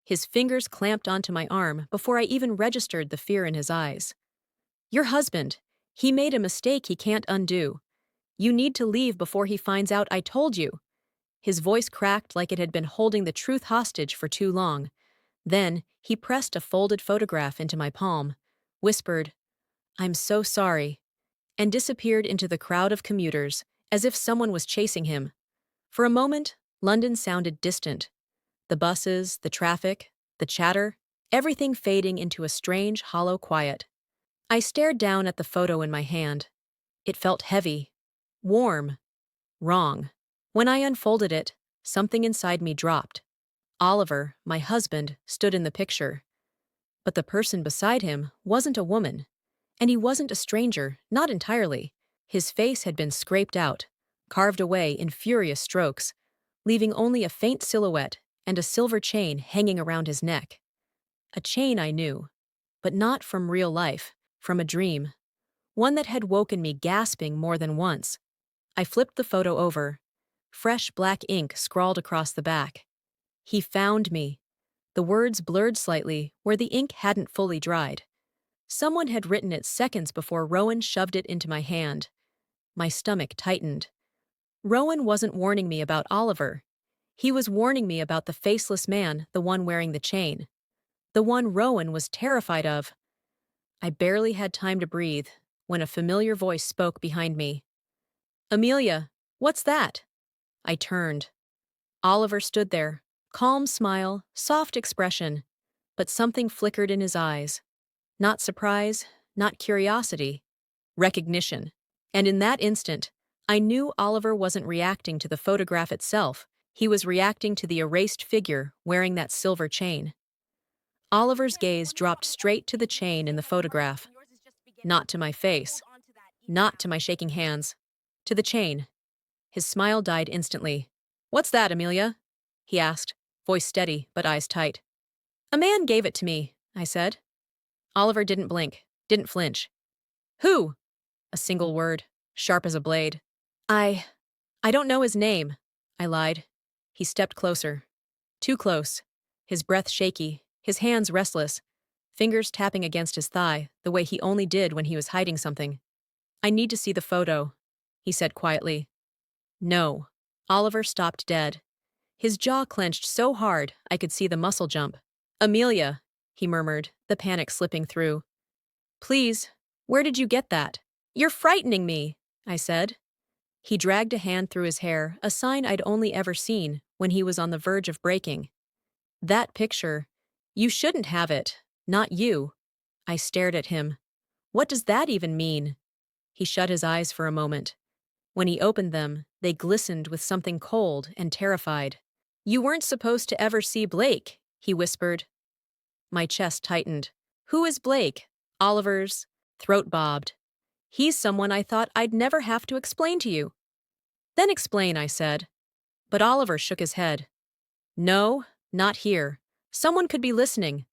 His fingers clamped onto my arm before I even registered the fear in his eyes. Your husband. He made a mistake he can't undo. You need to leave before he finds out I told you. His voice cracked like it had been holding the truth hostage for too long. Then, he pressed a folded photograph into my palm, whispered, I'm so sorry, and disappeared into the crowd of commuters, as if someone was chasing him. For a moment, London sounded distant. The buses, the traffic, the chatter, everything fading into a strange, hollow quiet. I stared down at the photo in my hand. It felt heavy, warm, wrong. When I unfolded it, something inside me dropped. Oliver, my husband, stood in the picture. But the person beside him wasn't a woman. And he wasn't a stranger, not entirely. His face had been scraped out, carved away in furious strokes, leaving only a faint silhouette and a silver chain hanging around his neck. A chain I knew, but not from real life, from a dream. One that had woken me gasping more than once. I flipped the photo over. Fresh black ink scrawled across the back. He found me. The words blurred slightly where the ink hadn't fully dried. Someone had written it seconds before Rowan shoved it into my hand. My stomach tightened. Rowan wasn't warning me about Oliver. He was warning me about the faceless man, the one wearing the chain. The one Rowan was terrified of. I barely had time to breathe when a familiar voice spoke behind me. Amelia, what's that? I turned. Oliver stood there, calm smile, soft expression, but something flickered in his eyes. Not surprise, not curiosity, recognition. And in that instant, I knew Oliver wasn't reacting to the photograph itself. He was reacting to the erased figure wearing that silver chain. Oliver's gaze dropped straight to the chain in the photograph. Not to my face, not to my shaking hands, to the chain. His smile died instantly. What's that, Amelia? He asked, voice steady but eyes tight. A man gave it to me, I said. Oliver didn't blink, didn't flinch. Who? A single word, sharp as a blade. I don't know his name, I lied. He stepped closer. Too close. His breath shaky, his hands restless, fingers tapping against his thigh the way he only did when he was hiding something. I need to see the photo, he said quietly. No. Oliver stopped dead. His jaw clenched so hard I could see the muscle jump. Amelia, he murmured, the panic slipping through. Please, where did you get that? You're frightening me, I said. He dragged a hand through his hair, a sign I'd only ever seen when he was on the verge of breaking. That picture. You shouldn't have it. Not you. I stared at him. What does that even mean? He shut his eyes for a moment. When he opened them, they glistened with something cold and terrified. You weren't supposed to ever see Blake, he whispered. My chest tightened. Who is Blake? Oliver's throat bobbed. He's someone I thought I'd never have to explain to you. Then explain, I said. But Oliver shook his head. No, not here. Someone could be listening.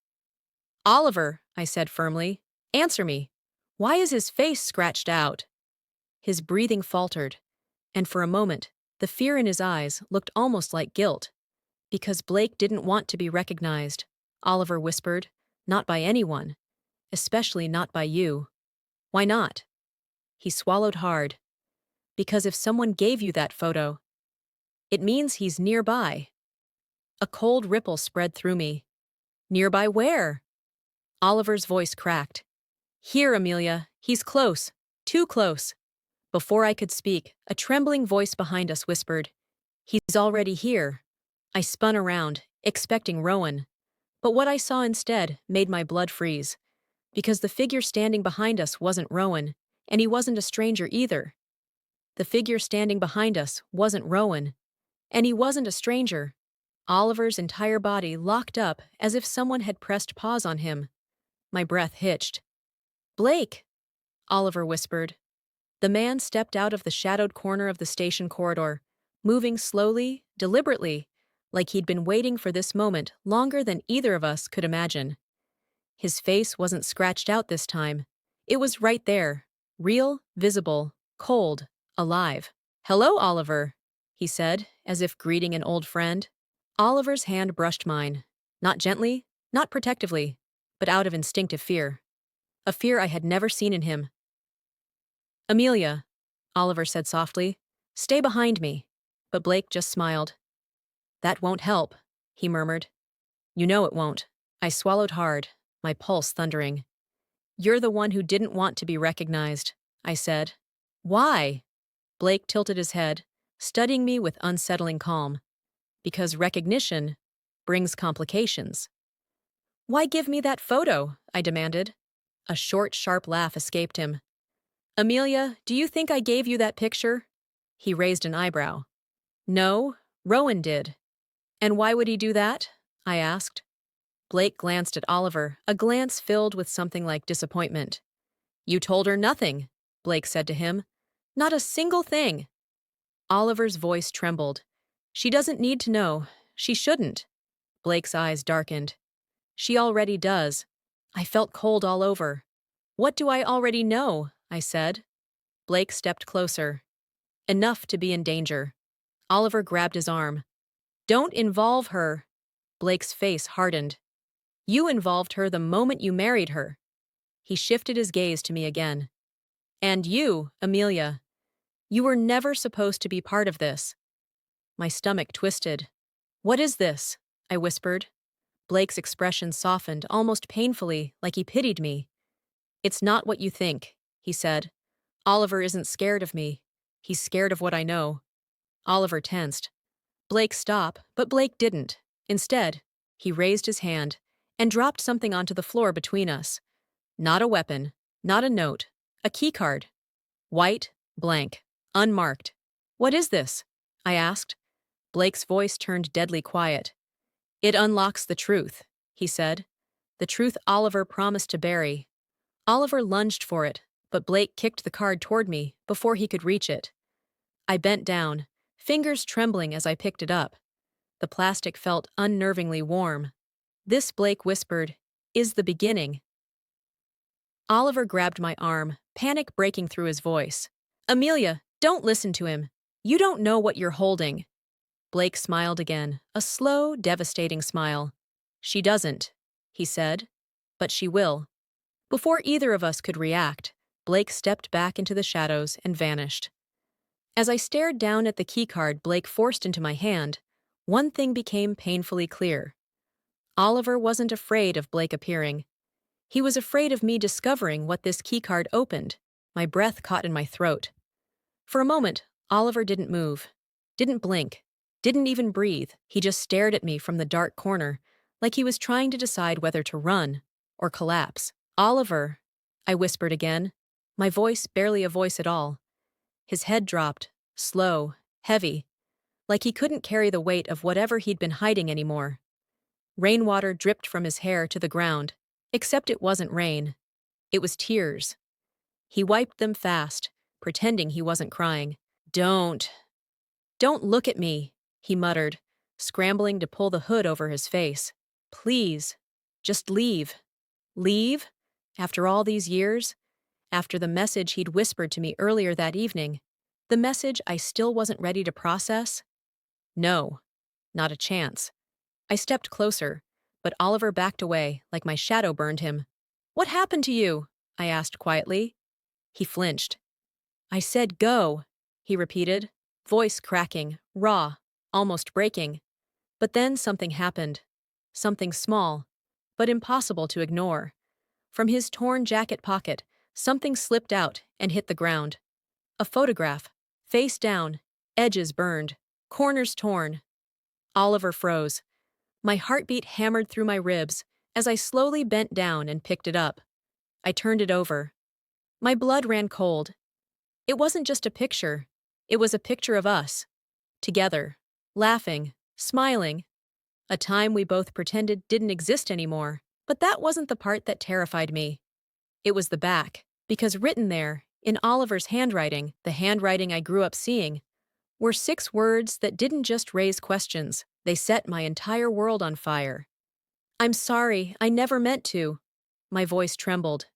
Oliver, I said firmly, answer me. Why is his face scratched out? His breathing faltered, and for a moment, the fear in his eyes looked almost like guilt. Because Blake didn't want to be recognized, Oliver whispered, not by anyone, especially not by you. Why not? He swallowed hard. Because if someone gave you that photo, it means he's nearby. A cold ripple spread through me. Nearby where? Oliver's voice cracked. Here, Amelia. He's close. Too close. Before I could speak, a trembling voice behind us whispered, He's already here. I spun around, expecting Rowan. But what I saw instead made my blood freeze. Because the figure standing behind us wasn't Rowan, and he wasn't a stranger either. The figure standing behind us wasn't Rowan, and he wasn't a stranger. Oliver's entire body locked up as if someone had pressed pause on him. My breath hitched. Blake, Oliver whispered. The man stepped out of the shadowed corner of the station corridor, moving slowly, deliberately, like he'd been waiting for this moment longer than either of us could imagine. His face wasn't scratched out this time. It was right there, real, visible, cold, alive. Hello, Oliver, he said, as if greeting an old friend. Oliver's hand brushed mine. Not gently, not protectively, but out of instinctive fear. A fear I had never seen in him. Amelia, Oliver said softly, stay behind me. But Blake just smiled. That won't help, he murmured. You know it won't. I swallowed hard, my pulse thundering. You're the one who didn't want to be recognized, I said. Why? Blake tilted his head, studying me with unsettling calm. Because recognition brings complications. Why give me that photo? I demanded. A short, sharp laugh escaped him. Amelia, do you think I gave you that picture? He raised an eyebrow. No, Rowan did. And why would he do that? I asked. Blake glanced at Oliver, a glance filled with something like disappointment. You told her nothing, Blake said to him. Not a single thing. Oliver's voice trembled. She doesn't need to know. She shouldn't. Blake's eyes darkened. She already does. I felt cold all over. What do I already know? I said. Blake stepped closer. Enough to be in danger. Oliver grabbed his arm. Don't involve her. Blake's face hardened. You involved her the moment you married her. He shifted his gaze to me again. And you, Amelia. You were never supposed to be part of this. My stomach twisted. What is this? I whispered. Blake's expression softened, almost painfully, like he pitied me. It's not what you think, he said. Oliver isn't scared of me. He's scared of what I know. Oliver tensed. Blake stopped, but Blake didn't. Instead, he raised his hand and dropped something onto the floor between us. Not a weapon, not a note, a keycard. White, blank, unmarked. What is this? I asked. Blake's voice turned deadly quiet. It unlocks the truth, he said. The truth Oliver promised to bury. Oliver lunged for it, but Blake kicked the card toward me before he could reach it. I bent down, fingers trembling as I picked it up. The plastic felt unnervingly warm. This, Blake whispered, is the beginning. Oliver grabbed my arm, panic breaking through his voice. Amelia, don't listen to him. You don't know what you're holding. Blake smiled again, a slow, devastating smile. She doesn't, he said, but she will. Before either of us could react, Blake stepped back into the shadows and vanished. As I stared down at the keycard Blake forced into my hand, one thing became painfully clear. Oliver wasn't afraid of Blake appearing. He was afraid of me discovering what this keycard opened. My breath caught in my throat. For a moment, Oliver didn't move, didn't blink, didn't even breathe. He just stared at me from the dark corner, like he was trying to decide whether to run or collapse. Oliver, I whispered again, my voice barely a voice at all. His head dropped, slow, heavy, like he couldn't carry the weight of whatever he'd been hiding anymore. Rainwater dripped from his hair to the ground, except it wasn't rain. It was tears. He wiped them fast, pretending he wasn't crying. Don't look at me, he muttered, scrambling to pull the hood over his face. Please, just leave. Leave? After all these years? After the message he'd whispered to me earlier that evening? The message I still wasn't ready to process? No, not a chance. I stepped closer, but Oliver backed away like my shadow burned him. What happened to you? I asked quietly. He flinched. I said go, he repeated, voice cracking, raw, almost breaking. But then something happened. Something small, but impossible to ignore. From his torn jacket pocket, something slipped out and hit the ground. A photograph, face down, edges burned, corners torn. Oliver froze. My heartbeat hammered through my ribs as I slowly bent down and picked it up. I turned it over. My blood ran cold. It wasn't just a picture. It was a picture of us. Together. Laughing. Smiling. A time we both pretended didn't exist anymore. But that wasn't the part that terrified me. It was the back. Because written there, in Oliver's handwriting, the handwriting I grew up seeing, were 6 words that didn't just raise questions. They set my entire world on fire. I'm sorry, I never meant to. My voice trembled.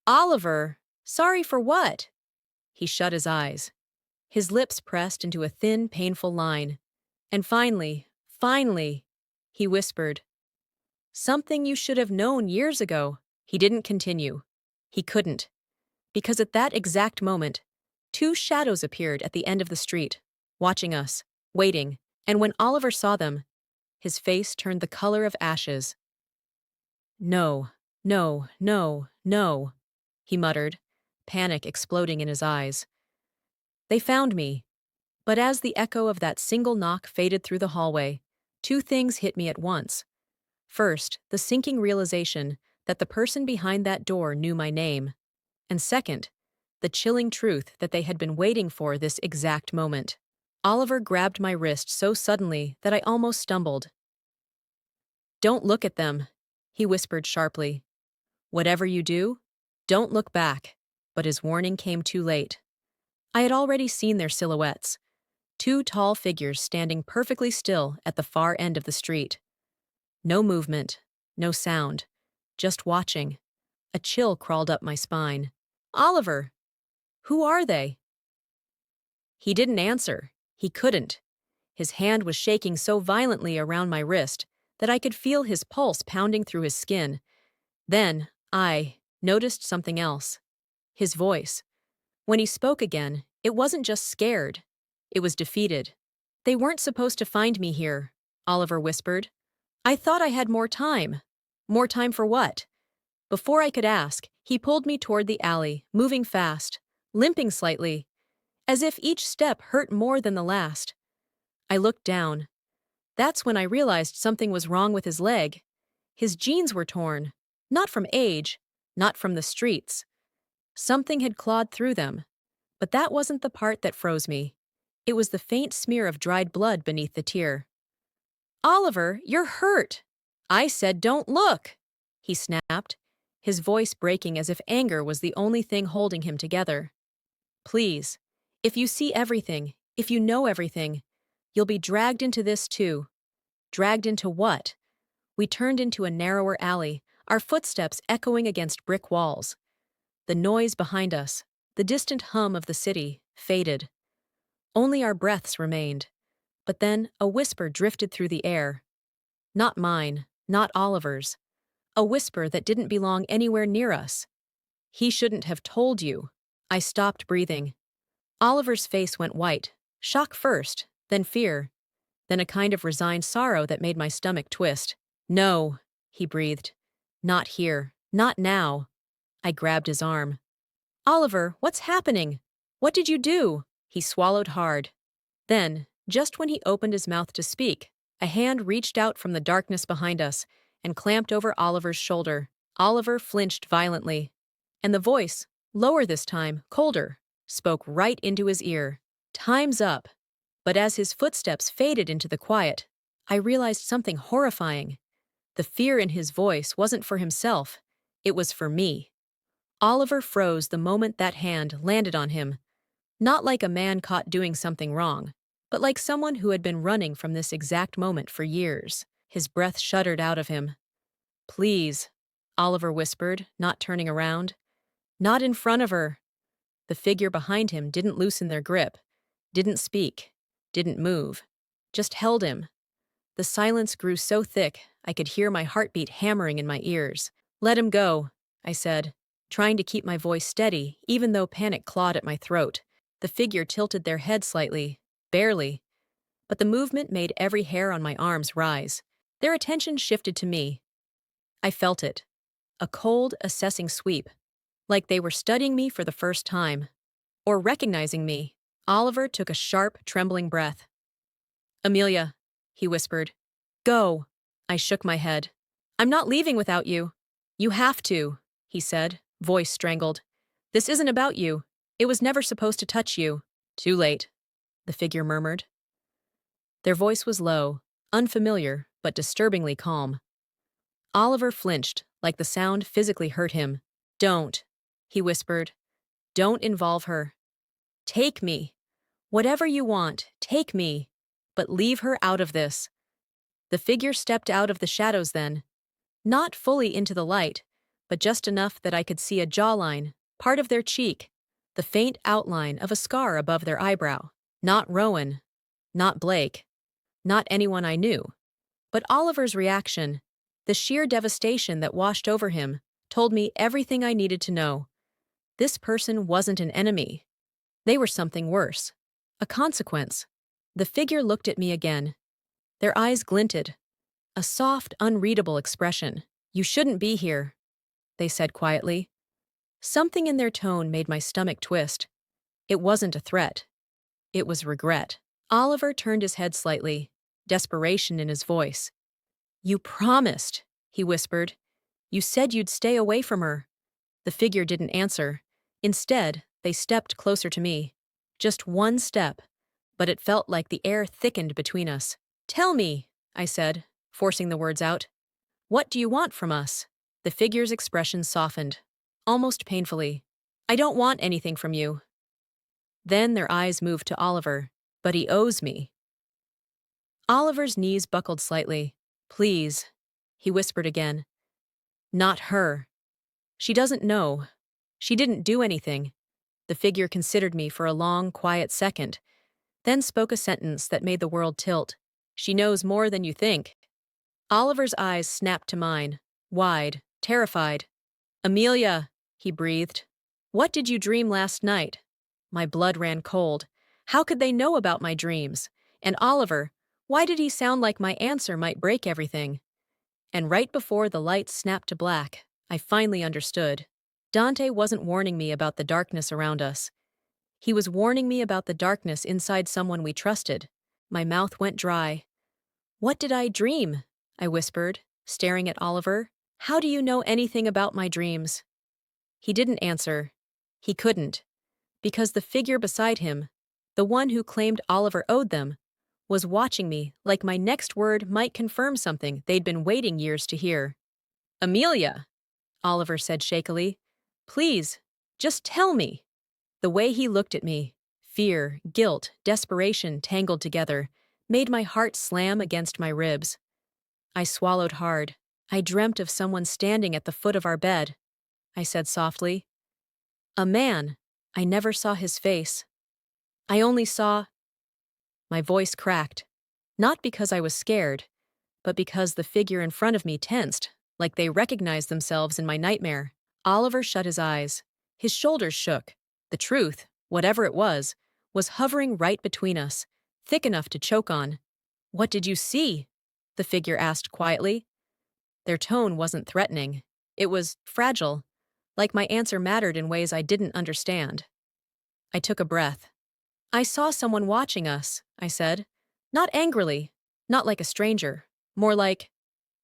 Oliver, sorry for what? He shut his eyes. His lips pressed into a thin, painful line. And finally, he whispered, Something you should have known years ago. He didn't continue. He couldn't. Because at that exact moment, two shadows appeared at the end of the street, watching us, waiting, and when Oliver saw them, his face turned the color of ashes. No, no, no, no, he muttered, panic exploding in his eyes. They found me. But as the echo of that single knock faded through the hallway, two things hit me at once. First, the sinking realization that the person behind that door knew my name. And second, the chilling truth that they had been waiting for this exact moment. Oliver grabbed my wrist so suddenly that I almost stumbled. "Don't look at them," he whispered sharply. "Whatever you do, don't look back." But his warning came too late. I had already seen their silhouettes. Two tall figures standing perfectly still at the far end of the street. No movement, no sound, just watching. A chill crawled up my spine. "Oliver! Who are they?" He didn't answer. He couldn't. His hand was shaking so violently around my wrist that I could feel his pulse pounding through his skin. Then, I noticed something else. His voice. When he spoke again, it wasn't just scared. It was defeated. "They weren't supposed to find me here," Oliver whispered. "I thought I had more time." More time for what? Before I could ask, he pulled me toward the alley, moving fast, limping slightly, as if each step hurt more than the last. I looked down. That's when I realized something was wrong with his leg. His jeans were torn. Not from age, not from the streets. Something had clawed through them. But that wasn't the part that froze me. It was the faint smear of dried blood beneath the tear. "Oliver, you're hurt!" "I said don't look!" he snapped, his voice breaking as if anger was the only thing holding him together. "Please, if you see everything, if you know everything, you'll be dragged into this too." Dragged into what? We turned into a narrower alley, our footsteps echoing against brick walls. The noise behind us, the distant hum of the city, faded. Only our breaths remained. But then a whisper drifted through the air. Not mine, not Oliver's. A whisper that didn't belong anywhere near us. "He shouldn't have told you." I stopped breathing. Oliver's face went white. Shock first, then fear, then a kind of resigned sorrow that made my stomach twist. "No," he breathed. "Not here. Not now." I grabbed his arm. "Oliver, what's happening? What did you do?" He swallowed hard. Then, just when he opened his mouth to speak, a hand reached out from the darkness behind us and clamped over Oliver's shoulder. Oliver flinched violently. And the voice, lower this time, colder, spoke right into his ear. "Time's up." But as his footsteps faded into the quiet, I realized something horrifying. The fear in his voice wasn't for himself, it was for me. Oliver froze the moment that hand landed on him. Not like a man caught doing something wrong, but like someone who had been running from this exact moment for years. His breath shuddered out of him. "Please," Oliver whispered, not turning around. "Not in front of her." The figure behind him didn't loosen their grip, didn't speak, didn't move, just held him. The silence grew so thick I could hear my heartbeat hammering in my ears. "Let him go," I said, trying to keep my voice steady even though panic clawed at my throat. The figure tilted their head slightly, barely, but the movement made every hair on my arms rise. Their attention shifted to me. I felt it. A cold, assessing sweep, like they were studying me for the first time, or recognizing me. Oliver took a sharp, trembling breath. "Amelia," he whispered. "Go." I shook my head. "I'm not leaving without you." "You have to," he said, voice strangled. "This isn't about you. It was never supposed to touch you." "Too late," the figure murmured. Their voice was low, unfamiliar, but disturbingly calm. Oliver flinched, like the sound physically hurt him. "Don't," he whispered. "Don't involve her. Take me. Whatever you want, take me. But leave her out of this." The figure stepped out of the shadows then. Not fully into the light, but just enough that I could see a jawline, part of their cheek, the faint outline of a scar above their eyebrow. Not Rowan. Not Blake. Not anyone I knew. But Oliver's reaction, The sheer devastation that washed over him told me everything I needed to know. This person wasn't an enemy. They were something worse. A consequence. The figure looked at me again. Their eyes glinted. A soft, unreadable expression. "You shouldn't be here," they said quietly. Something in their tone made my stomach twist. It wasn't a threat. It was regret. Oliver turned his head slightly, desperation in his voice. "You promised," he whispered. "You said you'd stay away from her." The figure didn't answer. Instead, they stepped closer to me. Just one step, but it felt like the air thickened between us. "Tell me," I said, forcing the words out. "What do you want from us?" The figure's expression softened, almost painfully. "I don't want anything from you." Then their eyes moved to Oliver. "But he owes me." Oliver's knees buckled slightly. "Please," he whispered again. "Not her. She doesn't know. She didn't do anything." The figure considered me for a long, quiet second, then spoke a sentence that made the world tilt. "She knows more than you think." Oliver's eyes snapped to mine, wide, terrified. "Amelia," he breathed. "What did you dream last night?" My blood ran cold. How could they know about my dreams? And Oliver, why did he sound like my answer might break everything? And right before the lights snapped to black, I finally understood. Dante wasn't warning me about the darkness around us. He was warning me about the darkness inside someone we trusted. My mouth went dry. "What did I dream?" I whispered, staring at Oliver. "How do you know anything about my dreams?" He didn't answer. He couldn't. Because the figure beside him, the one who claimed Oliver owed them, was watching me like my next word might confirm something they'd been waiting years to hear. "Amelia," Oliver said shakily. "Please, just tell me." The way he looked at me, fear, guilt, desperation tangled together, made my heart slam against my ribs. I swallowed hard. "I dreamt of someone standing at the foot of our bed," I said softly. "A man. I never saw his face. I only saw—" My voice cracked. Not because I was scared, but because the figure in front of me tensed, like they recognized themselves in my nightmare. Oliver shut his eyes. His shoulders shook. The truth, whatever it was hovering right between us, thick enough to choke on. "What did you see?" the figure asked quietly. Their tone wasn't threatening. It was fragile, like my answer mattered in ways I didn't understand. I took a breath. "I saw someone watching us," I said. Not angrily, not like a stranger, more like—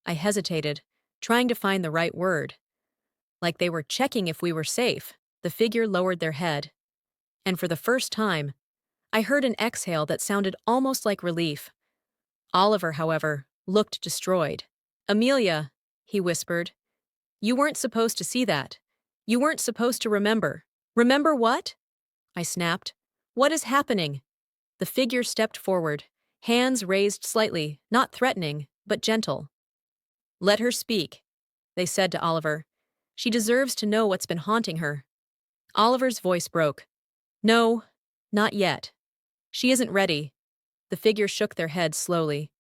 I hesitated, trying to find the right word. Like they were checking if we were safe. The figure lowered their head. And for the first time, I heard an exhale that sounded almost like relief. Oliver, however, looked destroyed. "Amelia," he whispered, "you weren't supposed to see that. You weren't supposed to remember." "Remember what?" I snapped. "What is happening?" The figure stepped forward, hands raised slightly, not threatening, but gentle. "Let her speak," they said to Oliver. "She deserves to know what's been haunting her." Oliver's voice broke. "No, not yet. She isn't ready." The figure shook their heads slowly.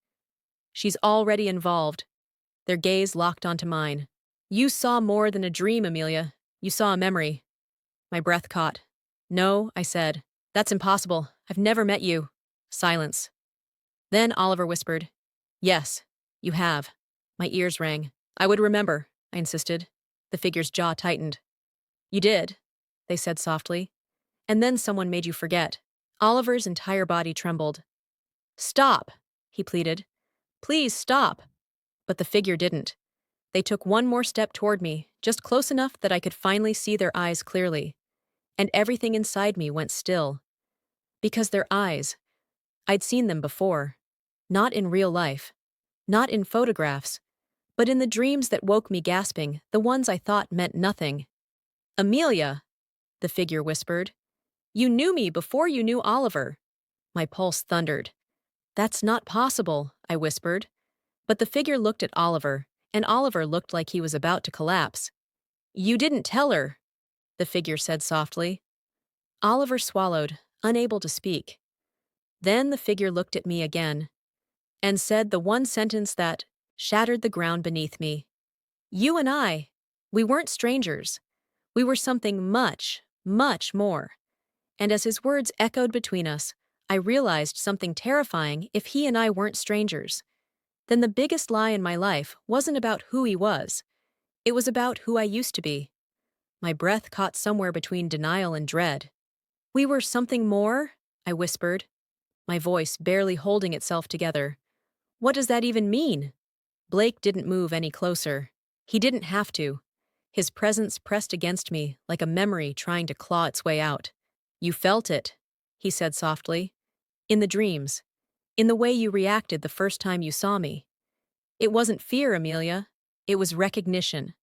"She's already involved." Their gaze locked onto mine. "You saw more than a dream, Amelia. You saw a memory." My breath caught. "No," I said. "That's impossible. I've never met you." Silence. Then Oliver whispered, "Yes, you have." My ears rang. "I would remember," I insisted. The figure's jaw tightened. "You did," they said softly. "And then someone made you forget." Oliver's entire body trembled. "Stop," he pleaded. "Please stop." But the figure didn't. They took one more step toward me, just close enough that I could finally see their eyes clearly. And everything inside me went still. Because their eyes, I'd seen them before. Not in real life. Not in photographs. But in the dreams that woke me gasping, the ones I thought meant nothing. "Amelia," the figure whispered. "You knew me before you knew Oliver." My pulse thundered. "That's not possible," I whispered. But the figure looked at Oliver, and Oliver looked like he was about to collapse. "You didn't tell her," the figure said softly. Oliver swallowed, unable to speak. Then the figure looked at me again and said the one sentence that shattered the ground beneath me. You and I, we weren't strangers. We were something much, much more. And as his words echoed between us, I realized something terrifying. If he and I weren't strangers, then the biggest lie in my life wasn't about who he was. It was about who I used to be. My breath caught somewhere between denial and dread. We were something more, I whispered, my voice barely holding itself together. What does that even mean? Blake didn't move any closer. He didn't have to. His presence pressed against me like a memory trying to claw its way out. You felt it, he said softly. In the dreams. In the way you reacted the first time you saw me. It wasn't fear, Amelia. It was recognition.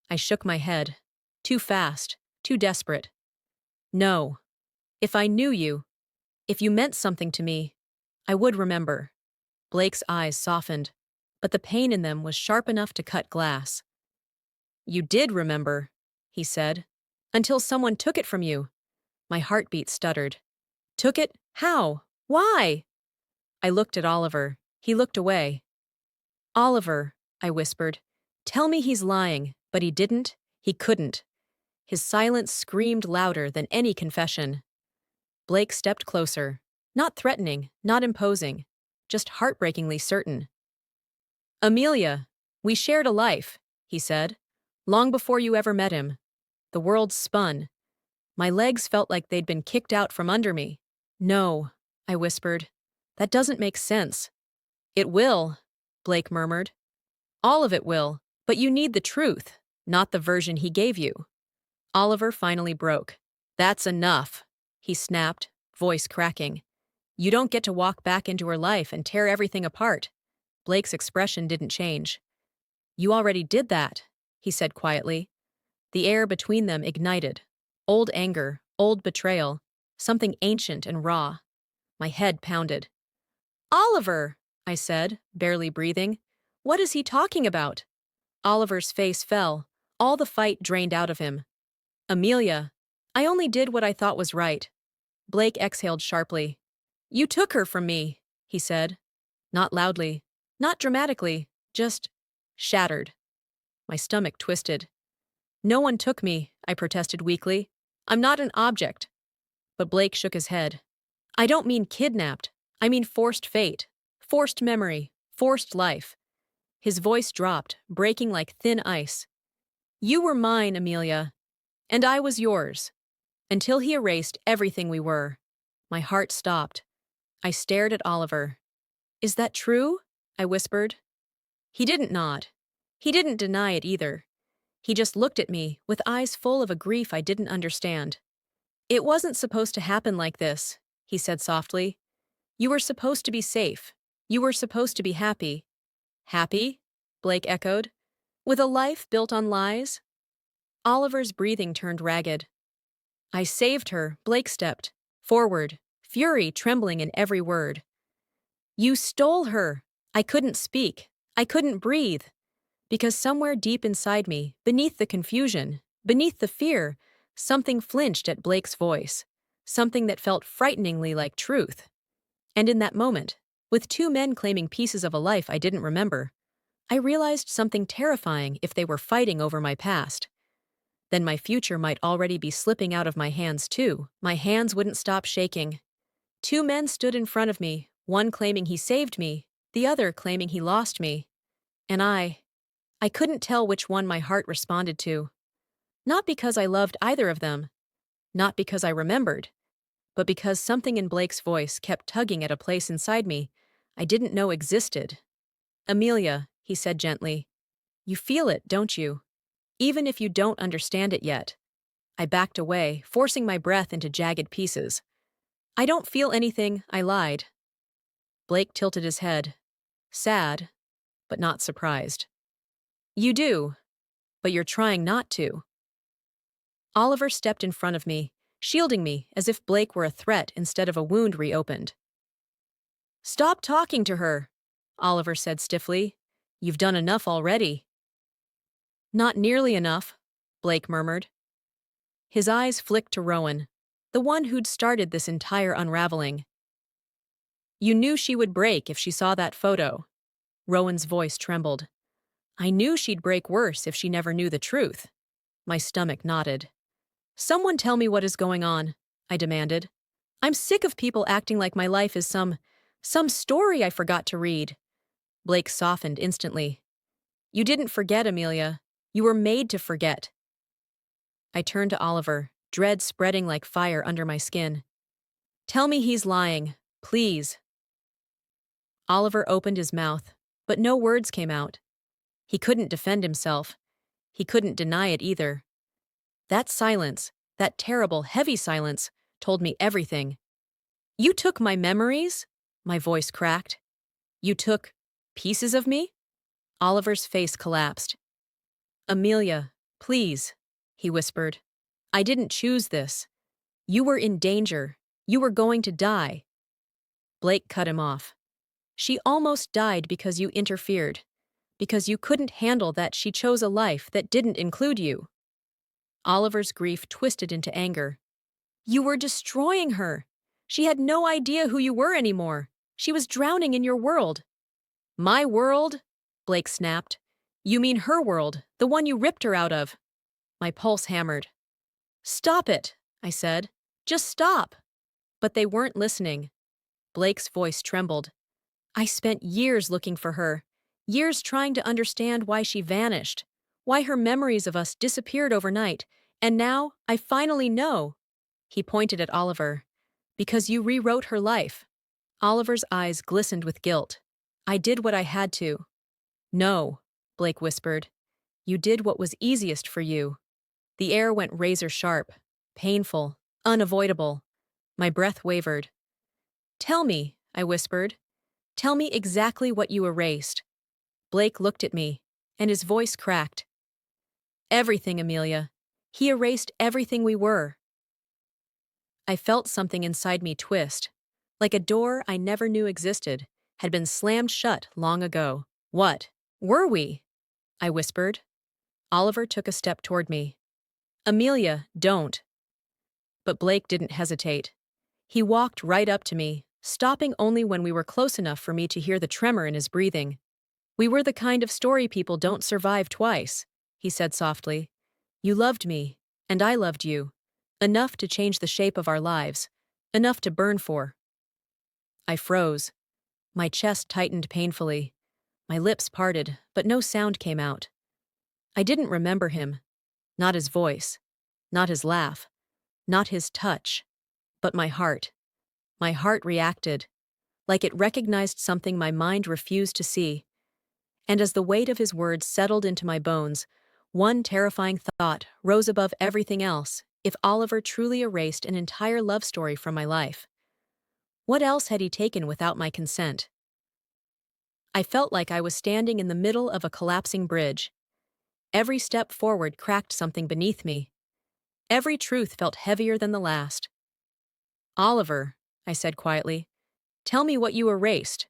I shook my head. Too fast. Too desperate. No. If I knew you, if you meant something to me, I would remember. Blake's eyes softened, but the pain in them was sharp enough to cut glass. You did remember, he said, until someone took it from you. My heartbeat stuttered. Took it? How? Why? I looked at Oliver. He looked away. Oliver, I whispered. Tell me he's lying, but he didn't. He couldn't. His silence screamed louder than any confession. Blake stepped closer. Not threatening, not imposing, just heartbreakingly certain. Amelia, we shared a life, he said. Long before you ever met him. The world spun. My legs felt like they'd been kicked out from under me. No, I whispered. That doesn't make sense. It will, Blake murmured. All of it will, but you need the truth, not the version he gave you. Oliver finally broke. That's enough, he snapped, voice cracking. You don't get to walk back into her life and tear everything apart. Blake's expression didn't change. You already did that, he said quietly. The air between them ignited. Old anger, old betrayal, something ancient and raw. My head pounded. Oliver, I said, barely breathing. What is he talking about? Oliver's face fell, all the fight drained out of him. Amelia, I only did what I thought was right. Blake exhaled sharply. You took her from me, he said. Not loudly, not dramatically, just shattered. My stomach twisted. No one took me, I protested weakly. I'm not an object. But Blake shook his head. I don't mean kidnapped. I mean forced fate, forced memory, forced life. His voice dropped, breaking like thin ice. You were mine, Amelia, and I was yours. Until he erased everything we were. My heart stopped. I stared at Oliver. Is that true? I whispered. He didn't nod. He didn't deny it either. He just looked at me, with eyes full of a grief I didn't understand. It wasn't supposed to happen like this, he said softly. You were supposed to be safe. You were supposed to be happy. Happy? Blake echoed. With a life built on lies? Oliver's breathing turned ragged. I saved her, Blake stepped forward, fury trembling in every word. You stole her. I couldn't speak. I couldn't breathe. Because somewhere deep inside me, beneath the confusion, beneath the fear, something flinched at Blake's voice. Something that felt frighteningly like truth. And in that moment, with two men claiming pieces of a life I didn't remember, I realized something terrifying if they were fighting over my past. Then my future might already be slipping out of my hands too. My hands wouldn't stop shaking. Two men stood in front of me, one claiming he saved me, the other claiming he lost me. And I couldn't tell which one my heart responded to. Not because I loved either of them, not because I remembered, but because something in Blake's voice kept tugging at a place inside me I didn't know existed. Amelia, he said gently, you feel it, don't you? Even if you don't understand it yet. I backed away, forcing my breath into jagged pieces. I don't feel anything, I lied. Blake tilted his head, sad, but not surprised. You do, but you're trying not to. Oliver stepped in front of me, shielding me as if Blake were a threat instead of a wound reopened. Stop talking to her, Oliver said stiffly. You've done enough already. Not nearly enough, Blake murmured. His eyes flicked to Rowan, the one who'd started this entire unraveling. You knew she would break if she saw that photo. Rowan's voice trembled. I knew she'd break worse if she never knew the truth. My stomach knotted. Someone tell me what is going on, I demanded. I'm sick of people acting like my life is some story I forgot to read. Blake softened instantly. You didn't forget, Amelia. You were made to forget. I turned to Oliver, dread spreading like fire under my skin. Tell me he's lying, please. Oliver opened his mouth, but no words came out. He couldn't defend himself. He couldn't deny it either. That silence, that terrible, heavy silence, told me everything. You took my memories? My voice cracked. You took pieces of me? Oliver's face collapsed. Amelia, please, he whispered. I didn't choose this. You were in danger. You were going to die. Blake cut him off. She almost died because you interfered, because you couldn't handle that she chose a life that didn't include you. Oliver's grief twisted into anger. You were destroying her. She had no idea who you were anymore. She was drowning in your world. My world? Blake snapped. You mean her world, the one you ripped her out of. My pulse hammered. Stop it, I said. Just stop. But they weren't listening. Blake's voice trembled. I spent years looking for her, years trying to understand why she vanished, why her memories of us disappeared overnight, and now I finally know. He pointed at Oliver. Because you rewrote her life. Oliver's eyes glistened with guilt. I did what I had to. No, Blake whispered. You did what was easiest for you. The air went razor sharp, painful, unavoidable. My breath wavered. Tell me, I whispered. Tell me exactly what you erased. Blake looked at me, and his voice cracked. Everything, Amelia. He erased everything we were. I felt something inside me twist, like a door I never knew existed, had been slammed shut long ago. What were we? I whispered. Oliver took a step toward me. Amelia, don't. But Blake didn't hesitate. He walked right up to me, stopping only when we were close enough for me to hear the tremor in his breathing. We were the kind of story people don't survive twice, he said softly. You loved me, and I loved you. Enough to change the shape of our lives. Enough to burn for. I froze. My chest tightened painfully. My lips parted, but no sound came out. I didn't remember him. Not his voice. Not his laugh. Not his touch. But my heart. My heart reacted, like it recognized something my mind refused to see. And as the weight of his words settled into my bones, one terrifying thought rose above everything else. If Oliver truly erased an entire love story from my life, what else had he taken without my consent? I felt like I was standing in the middle of a collapsing bridge. Every step forward cracked something beneath me. Every truth felt heavier than the last. Oliver, I said quietly, tell me what you erased.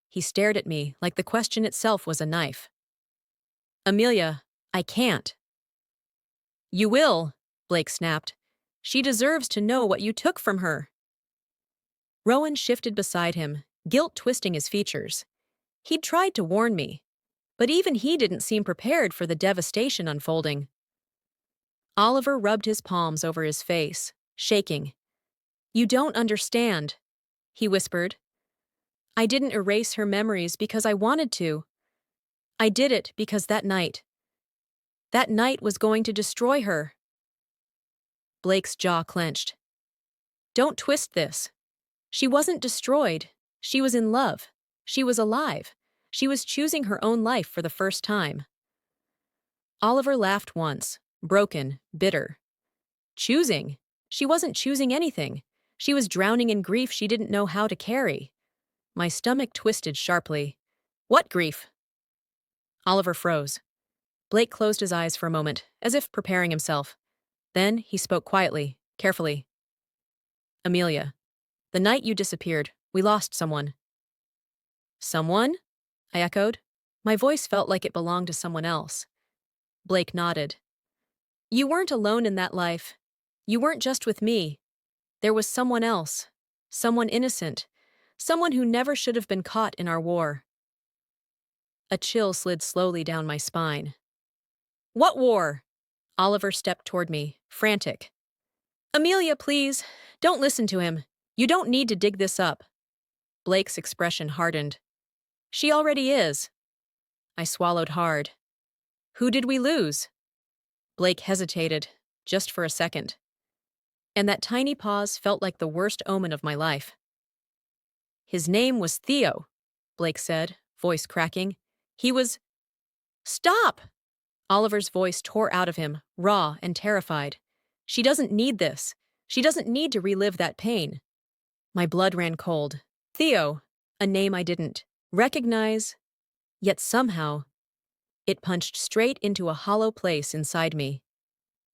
He stared at me like the question itself was a knife. Amelia, I can't. You will, Blake snapped. She deserves to know what you took from her. Rowan shifted beside him, guilt twisting his features. He'd tried to warn me, but even he didn't seem prepared for the devastation unfolding. Oliver rubbed his palms over his face, shaking. You don't understand, he whispered. I didn't erase her memories because I wanted to. I did it because that night was going to destroy her. Blake's jaw clenched. Don't twist this. She wasn't destroyed. She was in love. She was alive. She was choosing her own life for the first time. Oliver laughed once, broken, bitter. Choosing? She wasn't choosing anything. She was drowning in grief she didn't know how to carry. My stomach twisted sharply. What grief? Oliver froze. Blake closed his eyes for a moment, as if preparing himself. Then he spoke quietly, carefully. Amelia, the night you disappeared, we lost someone. Someone? I echoed. My voice felt like it belonged to someone else. Blake nodded. You weren't alone in that life. You weren't just with me. There was someone else. Someone innocent. Someone who never should have been caught in our war. A chill slid slowly down my spine. What war? Oliver stepped toward me, frantic. Amelia, please, don't listen to him. You don't need to dig this up. Blake's expression hardened. She already is. I swallowed hard. Who did we lose? Blake hesitated, just for a second. And that tiny pause felt like the worst omen of my life. His name was Theo, Blake said, voice cracking. He was... Stop! Oliver's voice tore out of him, raw and terrified. She doesn't need this. She doesn't need to relive that pain. My blood ran cold. Theo, a name I didn't recognize, yet somehow, it punched straight into a hollow place inside me.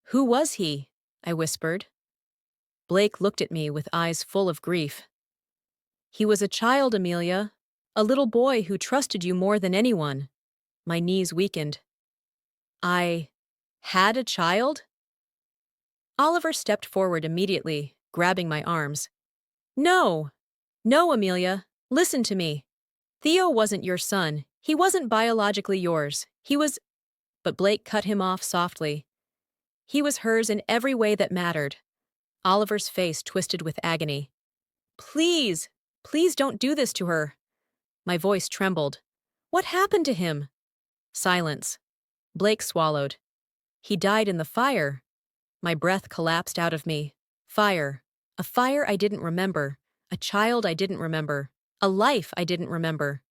Who was he? I whispered. Blake looked at me with eyes full of grief. He was a child, Amelia. A little boy who trusted you more than anyone. My knees weakened. I had a child? Oliver stepped forward immediately, grabbing my arms. No, Amelia, listen to me. Theo wasn't your son. He wasn't biologically yours. He was... But Blake cut him off softly. He was hers in every way that mattered. Oliver's face twisted with agony. Please, please don't do this to her. My voice trembled. What happened to him? Silence. Blake swallowed. He died in the fire. My breath collapsed out of me. Fire. A fire I didn't remember. A child I didn't remember. A life I didn't remember.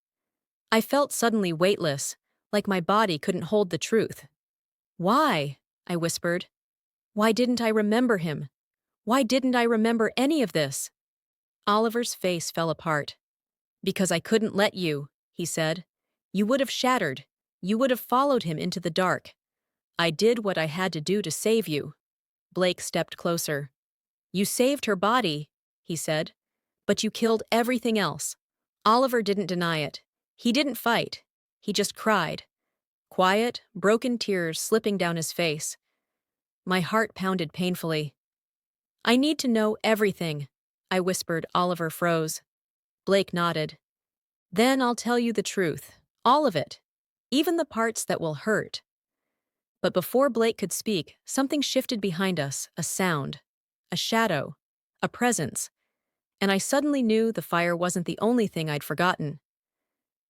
I felt suddenly weightless, like my body couldn't hold the truth. Why? I whispered. Why didn't I remember him? Why didn't I remember any of this? Oliver's face fell apart. Because I couldn't let you, he said. You would have shattered. You would have followed him into the dark. I did what I had to do to save you. Blake stepped closer. You saved her body, he said. But you killed everything else. Oliver didn't deny it. He didn't fight. He just cried. Quiet, broken tears slipping down his face. My heart pounded painfully. I need to know everything, I whispered. Oliver froze. Blake nodded. Then I'll tell you the truth. All of it. Even the parts that will hurt. But before Blake could speak, something shifted behind us, a sound, a shadow, a presence. And I suddenly knew the fire wasn't the only thing I'd forgotten.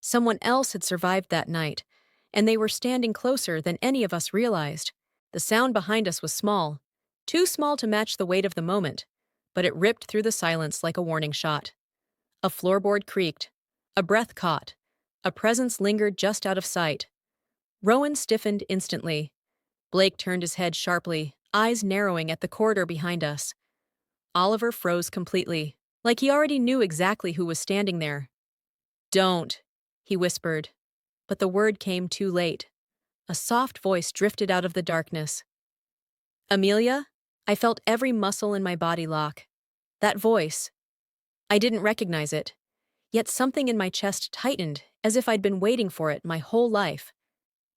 Someone else had survived that night, and they were standing closer than any of us realized. The sound behind us was small, too small to match the weight of the moment, but it ripped through the silence like a warning shot. A floorboard creaked, a breath caught, a presence lingered just out of sight. Rowan stiffened instantly. Blake turned his head sharply, eyes narrowing at the corridor behind us. Oliver froze completely, like he already knew exactly who was standing there. Don't, he whispered, but the word came too late. A soft voice drifted out of the darkness. Amelia? I felt every muscle in my body lock. That voice. I didn't recognize it, yet something in my chest tightened as if I'd been waiting for it my whole life.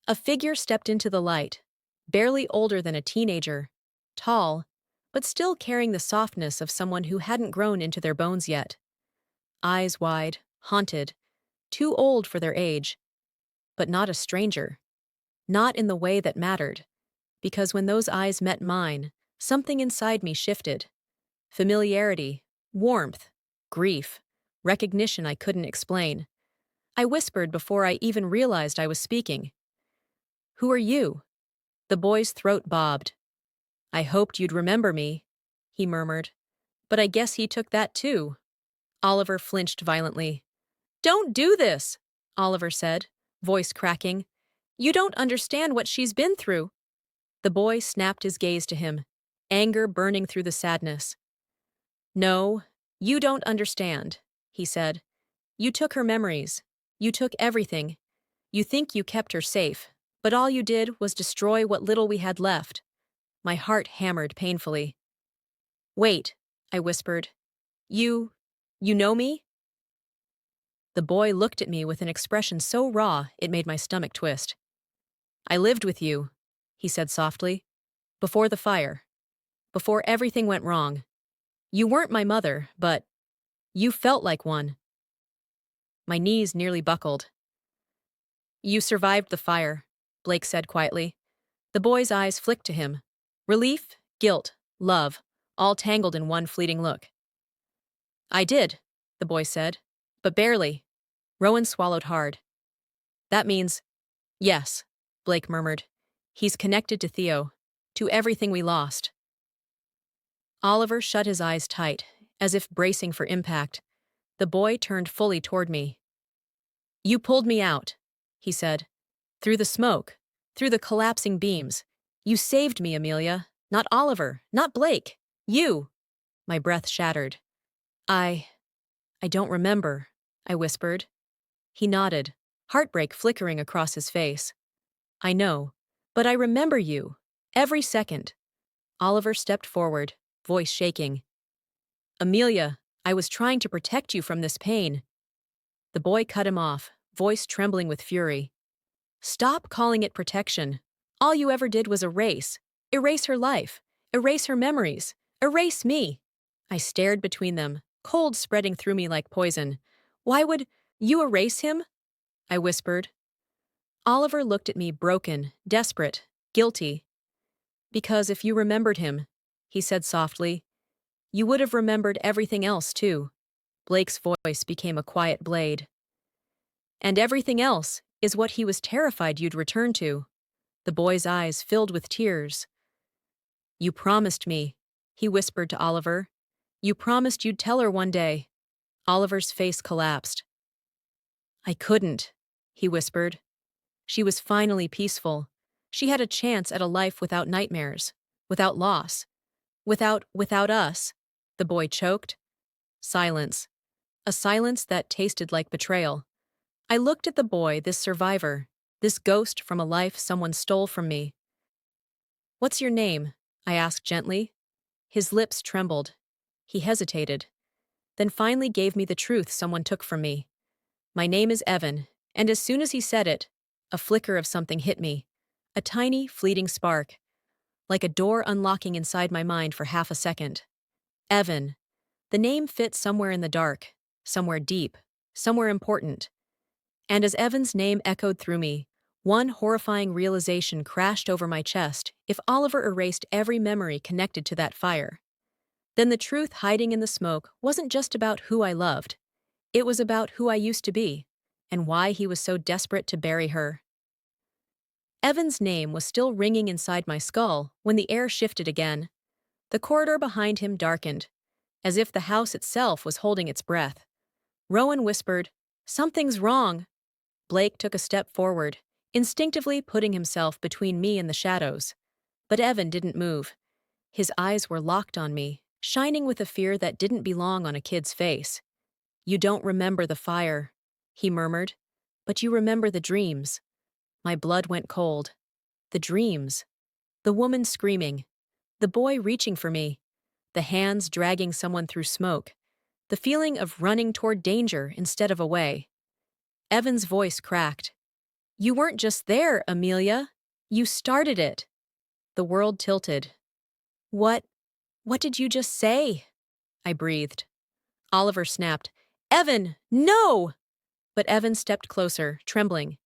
A figure stepped into the light, barely older than a teenager, tall, but still carrying the softness of someone who hadn't grown into their bones yet. Eyes wide, haunted, too old for their age, but not a stranger. Not in the way that mattered, because when those eyes met mine, something inside me shifted. Familiarity, warmth, grief, recognition I couldn't explain. I whispered before I even realized I was speaking. Who are you? The boy's throat bobbed. I hoped you'd remember me, he murmured. But I guess he took that too. Oliver flinched violently. Don't do this, Oliver said, voice cracking. You don't understand what she's been through. The boy snapped his gaze to him, anger burning through the sadness. No, you don't understand, he said. You took her memories. You took everything. You think you kept her safe, but all you did was destroy what little we had left. My heart hammered painfully. Wait, I whispered. You know me? The boy looked at me with an expression so raw it made my stomach twist. I lived with you, he said softly, before the fire, before everything went wrong. You weren't my mother, but you felt like one. My knees nearly buckled. You survived the fire, Blake said quietly. The boy's eyes flicked to him. Relief, guilt, love, all tangled in one fleeting look. I did, the boy said. But barely. Rowan swallowed hard. That means, yes, Blake murmured. He's connected to Theo, to everything we lost. Oliver shut his eyes tight, as if bracing for impact. The boy turned fully toward me. You pulled me out, he said. Through the smoke, through the collapsing beams. You saved me, Amelia. Not Oliver, not Blake. You. My breath shattered. I don't remember, I whispered. He nodded, heartbreak flickering across his face. I know, but I remember you. Every second. Oliver stepped forward, voice shaking. Amelia, I was trying to protect you from this pain. The boy cut him off, voice trembling with fury. Stop calling it protection. All you ever did was erase. Erase her life. Erase her memories. Erase me. I stared between them, cold spreading through me like poison. Why would you erase him? I whispered. Oliver looked at me broken, desperate, guilty. Because if you remembered him, he said softly, you would have remembered everything else too. Blake's voice became a quiet blade. And everything else is what he was terrified you'd return to. The boy's eyes filled with tears. You promised me, he whispered to Oliver. You promised you'd tell her one day. Oliver's face collapsed. I couldn't, he whispered. She was finally peaceful. She had a chance at a life without nightmares, without loss, without us. The boy choked. Silence. A silence that tasted like betrayal. I looked at the boy, this survivor, this ghost from a life someone stole from me. What's your name? I asked gently. His lips trembled. He hesitated, then finally gave me the truth someone took from me. My name is Evan, and as soon as he said it, a flicker of something hit me. A tiny, fleeting spark, like a door unlocking inside my mind for half a second. Evan. The name fit somewhere in the dark, somewhere deep, somewhere important. And as Evan's name echoed through me, one horrifying realization crashed over my chest. If Oliver erased every memory connected to that fire, then the truth hiding in the smoke wasn't just about who I loved. It was about who I used to be, and why he was so desperate to bury her. Evan's name was still ringing inside my skull when the air shifted again. The corridor behind him darkened, as if the house itself was holding its breath. Rowan whispered, "Something's wrong." Blake took a step forward, instinctively putting himself between me and the shadows. But Evan didn't move. His eyes were locked on me, shining with a fear that didn't belong on a kid's face. "You don't remember the fire," he murmured, "but you remember the dreams." My blood went cold. The dreams. The woman screaming. The boy reaching for me. The hands dragging someone through smoke. The feeling of running toward danger instead of away. Evan's voice cracked. "You weren't just there, Amelia. You started it." The world tilted. What did you just say?" I breathed. Oliver snapped, "Evan, no!" But Evan stepped closer, trembling.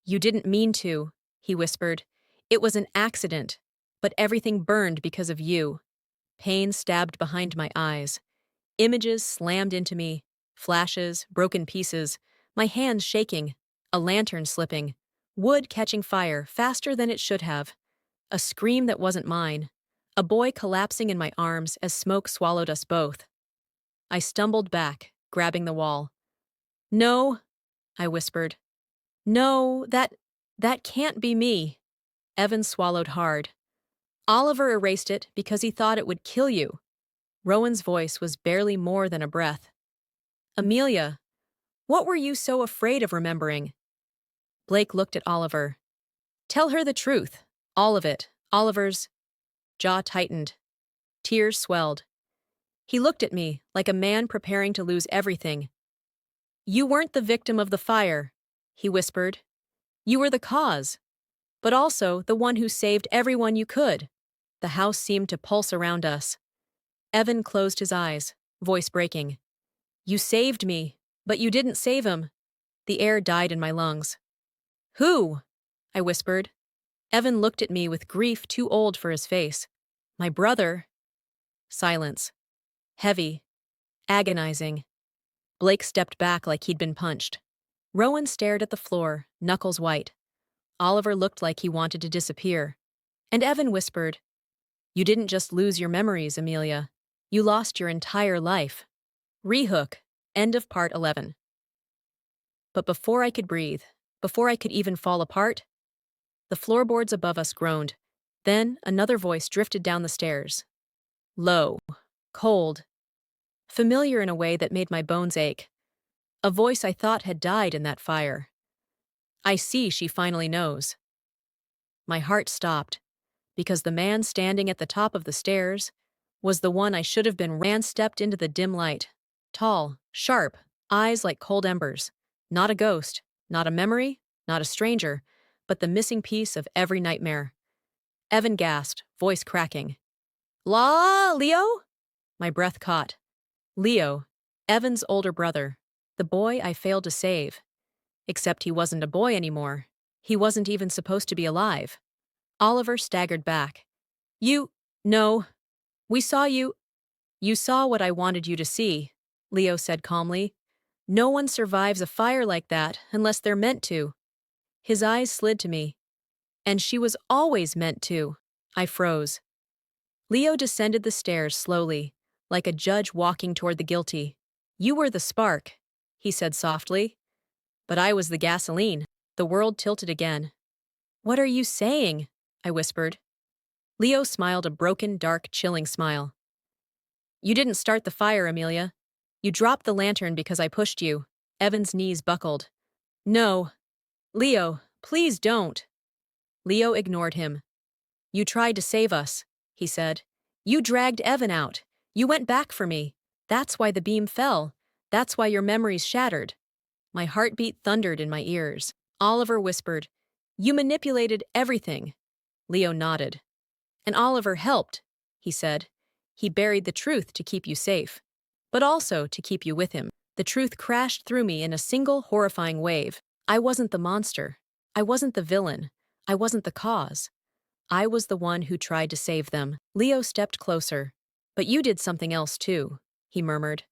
"You didn't mean to," he whispered. "It was an accident, but everything burned because of you." Pain stabbed behind my eyes. Images slammed into me, flashes, broken pieces, my hands shaking, a lantern slipping, wood catching fire faster than it should have, a scream that wasn't mine, a boy collapsing in my arms as smoke swallowed us both. I stumbled back, grabbing the wall. "No," I whispered. "No, that can't be me." Evan swallowed hard. "Oliver erased it because he thought it would kill you." Rowan's voice was barely more than a breath. "Amelia, what were you so afraid of remembering?" Blake looked at Oliver. "Tell her the truth. All of it." Oliver's jaw tightened. Tears swelled. He looked at me like a man preparing to lose everything. "You weren't the victim of the fire," he whispered. "You were the cause, but also the one who saved everyone you could." The house seemed to pulse around us. Evan closed his eyes, voice breaking. "You saved me, but you didn't save him." The air died in my lungs. Who? I whispered. Evan looked at me with grief too old for his face. My brother. Silence. Heavy. Agonizing. Blake stepped back like he'd been punched. Rowan stared at the floor, knuckles white. Oliver looked like he wanted to disappear. And Evan whispered, "You didn't just lose your memories, Amelia. You lost your entire life." Rehook. End of part 11. But before I could breathe, before I could even fall apart, the floorboards above us groaned. Then another voice drifted down the stairs. Low. Cold. Familiar in a way that made my bones ache. A voice I thought had died in that fire. "I see she finally knows." My heart stopped, because the man standing at the top of the stairs was the one I should have been. Ran stepped into the dim light. Tall, sharp, eyes like cold embers. Not a ghost, not a memory, not a stranger, but the missing piece of every nightmare. Evan gasped, voice cracking. Leo? My breath caught. Leo, Evan's older brother, the boy I failed to save. Except he wasn't a boy anymore. He wasn't even supposed to be alive. Oliver staggered back. No. We saw you. You saw what I wanted you to see, Leo said calmly. No one survives a fire like that unless they're meant to. His eyes slid to me. And she was always meant to. I froze. Leo descended the stairs slowly, like a judge walking toward the guilty. You were the spark, he said softly. But I was the gasoline. The world tilted again. What are you saying? I whispered. Leo smiled a broken, dark, chilling smile. You didn't start the fire, Amelia. You dropped the lantern because I pushed you. Evan's knees buckled. No. Leo, please don't. Leo ignored him. You tried to save us, he said. You dragged Evan out. You went back for me. That's why the beam fell. That's why your memories shattered. My heartbeat thundered in my ears. Oliver whispered, You manipulated everything. Leo nodded. And Oliver helped, he said. He buried the truth to keep you safe, but also to keep you with him. The truth crashed through me in a single horrifying wave. I wasn't the monster. I wasn't the villain. I wasn't the cause. I was the one who tried to save them. Leo stepped closer. But you did something else too, he murmured.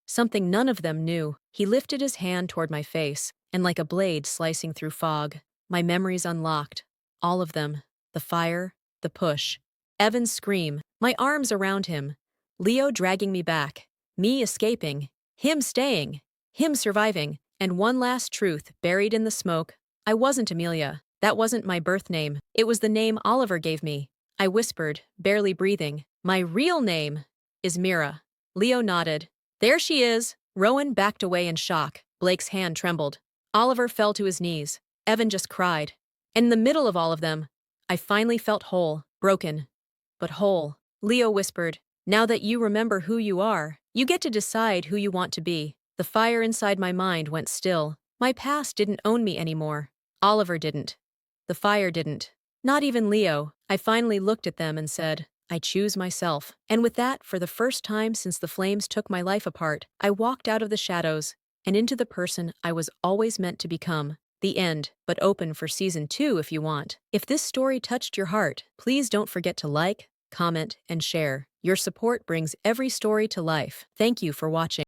Something none of them knew. He lifted his hand toward my face, and like a blade slicing through fog, my memories unlocked. All of them. The fire, the push, Evan's scream, my arms around him, Leo dragging me back, me escaping, him staying, him surviving, and one last truth buried in the smoke. I wasn't Amelia. That wasn't my birth name. It was the name Oliver gave me. I whispered, barely breathing. My real name is Mira. Leo nodded. There she is. Rowan backed away in shock. Blake's hand trembled. Oliver fell to his knees. Evan just cried. And in the middle of all of them, I finally felt whole, broken, but whole. Leo whispered, Now that you remember who you are, you get to decide who you want to be. The fire inside my mind went still. My past didn't own me anymore. Oliver didn't. The fire didn't. Not even Leo. I finally looked at them and said, I choose myself. And with that, for the first time since the flames took my life apart, I walked out of the shadows and into the person I was always meant to become. The end, but open for season 2 if you want. If this story touched your heart, please don't forget to like, comment, and share. Your support brings every story to life. Thank you for watching.